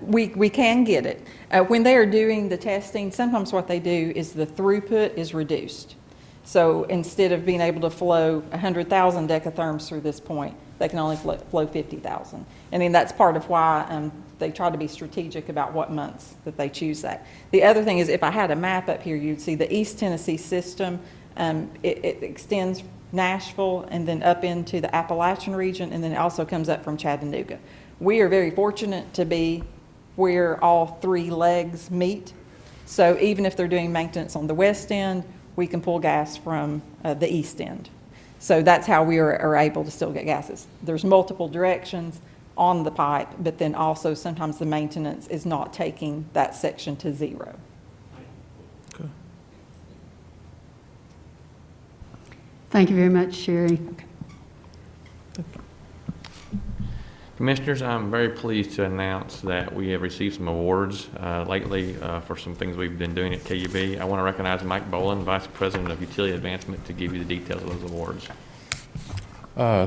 We can get it. When they are doing the testing, sometimes what they do is the throughput is reduced. So instead of being able to flow 100,000 decatherms through this point, they can only flow 50,000. And then that's part of why they try to be strategic about what months that they choose that. The other thing is, if I had a map up here, you'd see the East Tennessee system. It extends Nashville and then up into the Appalachian region, and then it also comes up from Chattanooga. We are very fortunate to be where all 3 legs meet. So even if they're doing maintenance on the west end, we can pull gas from the east end. So that's how we are able to still get gases. There's multiple directions on the pipe, but then also sometimes the maintenance is not taking that section to 0. Okay. Thank you very much, Sherry. Commissioners, I'm very pleased to announce that we have received some awards lately for some things we've been doing at KUB. I want to recognize Mike Boland, Vice President of Utility Advancement, to give you the details of those awards.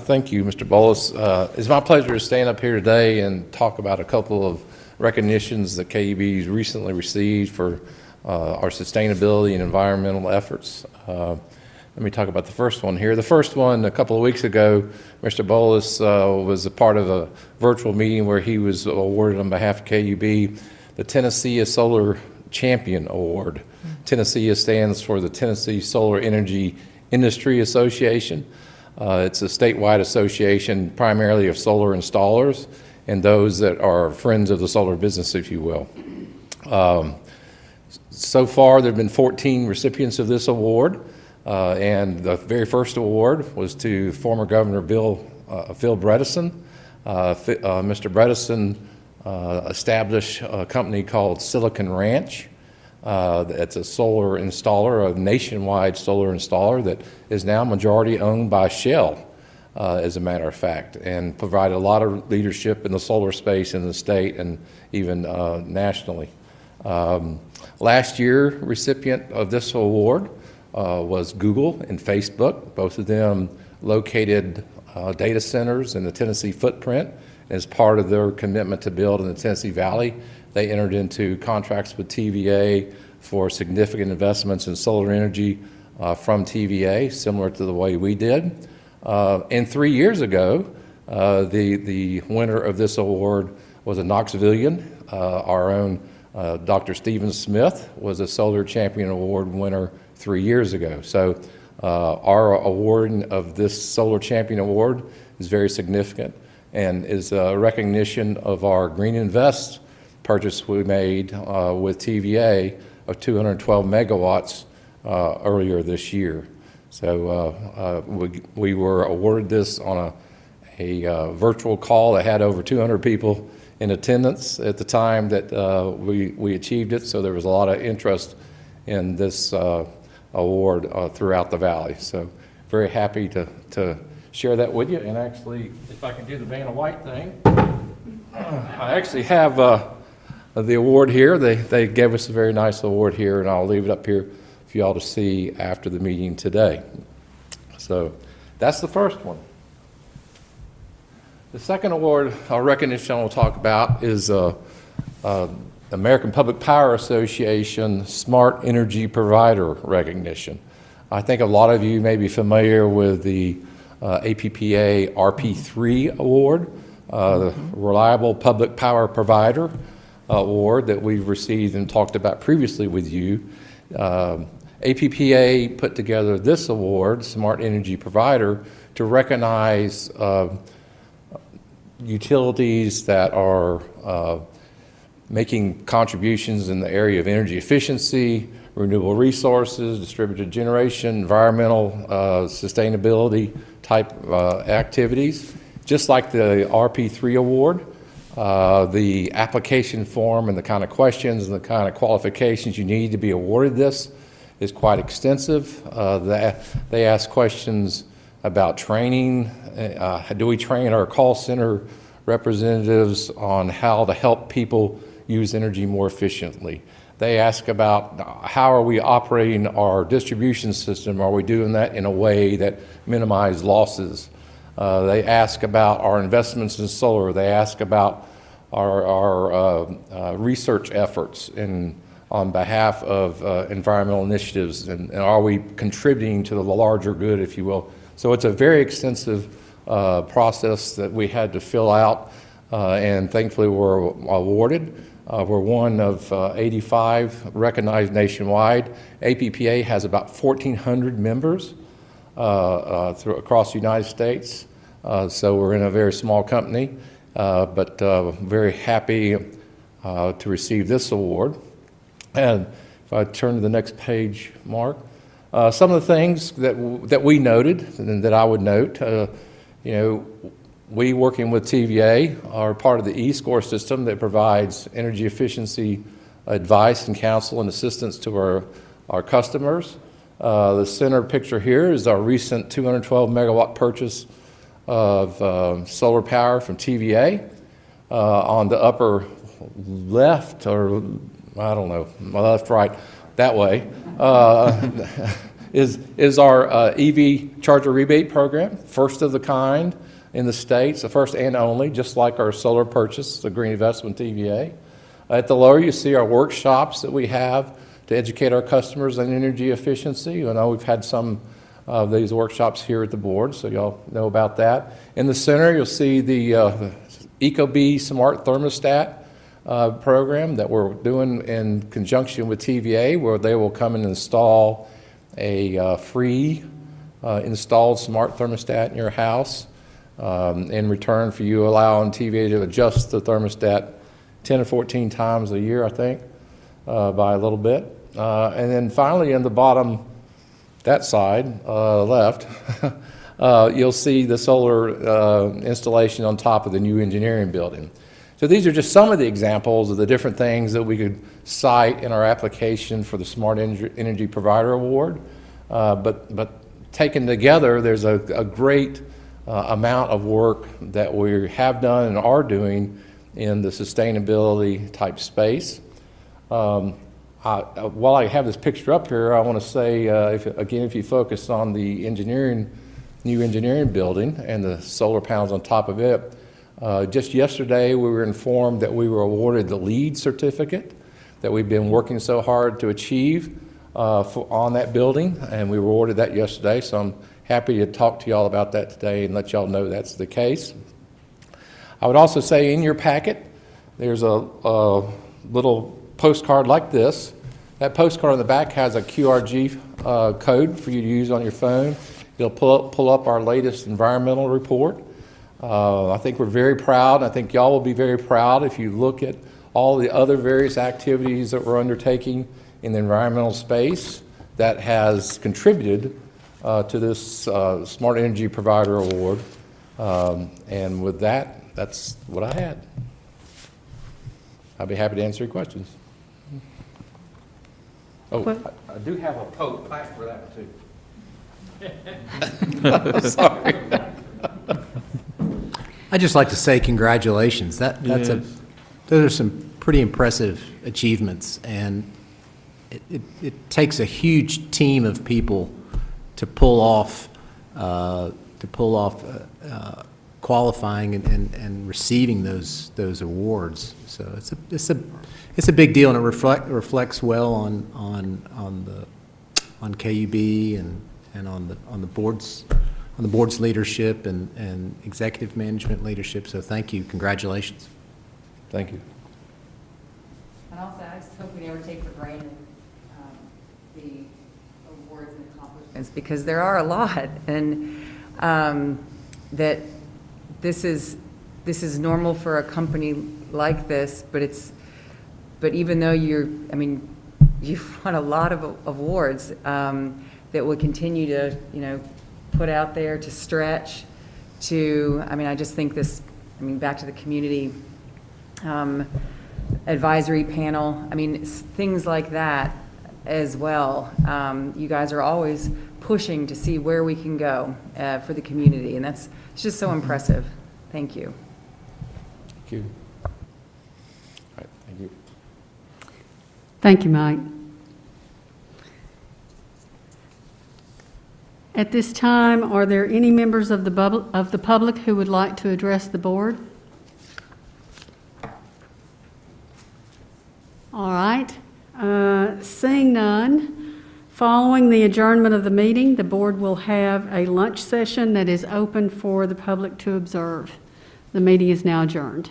Thank you, Mr. Bolus. It's my pleasure to stand up here today and talk about a couple of recognitions that KUB has recently received for our sustainability and environmental efforts. Let me talk about the first one here. The first one, a couple of weeks ago, Mr. Bolus was a part of a virtual meeting where he was awarded on behalf of KUB the Tennessee Solar Champion Award. Tennessee stands for the Tennessee Solar Energy Industry Association. It's a statewide association primarily of solar installers and those that are friends of the solar business, if you will. So far, there have been 14 recipients of this award. And the very first award was to former Governor Phil Bredesen. Mr. Bredesen established a company called Silicon Ranch. It's a solar installer, a nationwide solar installer that is now majority owned by Shell, as a matter of fact, and provided a lot of leadership in the solar space in the state and even nationally. Last year, recipient of this award was Google and Facebook, both of them located data centers in the Tennessee footprint. As part of their commitment to build in the Tennessee Valley, they entered into contracts with TVA for significant investments in solar energy from TVA, similar to the way we did. And 3 years ago, the winner of this award was a Knoxvillian. Our own Dr. Stephen Smith was a Solar Champion Award winner 3 years ago. So our award of this Solar Champion Award is very significant and is a recognition of our Green Invest purchase we made with TVA of 212 megawatts earlier this year. So we were awarded this on a virtual call that had over 200 people in attendance at the time that we achieved it. So there was a lot of interest in this award throughout the valley. So very happy to share that with you. And actually, if I can do the Vanna White thing, I actually have the award here. They gave us a very nice award here, and I'll leave it up here for y'all to see after the meeting today. So that's the first one. The second award or recognition I'll talk about is American Public Power Association Smart Energy Provider recognition. I think a lot of you may be familiar with the APPA RP3 award, the Reliable Public Power Provider award that we've received and talked about previously with you. APPA put together this award, Smart Energy Provider, to recognize utilities that are making contributions in the area of energy efficiency, renewable resources, distributed generation, environmental sustainability type activities. Just like the RP3 award, the application form and the kind of questions and the kind of qualifications you need to be awarded this is quite extensive. They ask questions about training. Do we train our call center representatives on how to help people use energy more efficiently? They ask about how are we operating our distribution system? Are we doing that in a way that minimizes losses? They ask about our investments in solar. They ask about our research efforts on behalf of environmental initiatives, and are we contributing to the larger good, if you will. So it's a very extensive process that we had to fill out, and thankfully we're awarded. We're one of 85 recognized nationwide. APPA has about 1,400 members across the United States, so we're in a very small company, but very happy to receive this award. And if I turn to the next page, Mark, some of the things that we noted and that I would note, we, working with TVA, are part of the E-Score system that provides energy efficiency advice and counsel and assistance to our customers. The center picture here is our recent 212 megawatt purchase of solar power from TVA. On the upper left, or I don't know, my left, right, that way, is our EV charger rebate program, first of the kind in the States, the first and only, just like our solar purchase, the Green Investment TVA. At the lower, you see our workshops that we have to educate our customers on energy efficiency. I know we've had some of these workshops here at the board, so y'all know about that. In the center, you'll see the KUB Smart Thermostat program that we're doing in conjunction with TVA, where they will come and install a free installed smart thermostat in your house. In return for you allowing TVA to adjust the thermostat 10 or 14 times a year, I think, by a little bit. And then finally, in the bottom, that side, left, you'll see the solar installation on top of the new engineering building. So these are just some of the examples of the different things that we could cite in our application for the Smart Energy Provider Award. But taken together, there's a great amount of work that we have done and are doing in the sustainability type space. While I have this picture up here, I want to say, if you focus on the new engineering building and the solar panels on top of it, just yesterday we were informed that we were awarded the LEED certificate that we've been working so hard to achieve on that building, and we were awarded that yesterday, so I'm happy to talk to y'all about that today and let y'all know that's the case. I would also say in your packet, there's a little postcard like this. That postcard on the back has a QRG code for you to use on your phone. It'll pull up our latest environmental report. I think we're very proud. I think y'all will be very proud if you look at all the other various activities that we're undertaking in the environmental space that has contributed to this Smart Energy Provider Award. And with that, that's what I had. I'll be happy to answer your questions. Oh, I do have a pipe for that too. Sorry. I'd just like to say congratulations. Those are some pretty impressive achievements, and it takes a huge team of people to pull off qualifying and receiving those awards. So it's a big deal, and it reflects well on KUB and on the board's leadership and executive management leadership. So thank you, congratulations. Thank you. And also, I just hope we never take for granted the awards and accomplishments, because there are a lot. And that this is normal for a company like this, but even though you've won a lot of awards that will continue to, put out there, to stretch, I just think this, back to the community advisory panel, things like that as well. You guys are always pushing to see where we can go for the community, and it's just so impressive. Thank you. Thank you. All right, thank you. Thank you, Mike. At this time, are there any members of the public who would like to address the board? All right. Seeing none, following the adjournment of the meeting, the board will have a lunch session that is open for the public to observe. The meeting is now adjourned.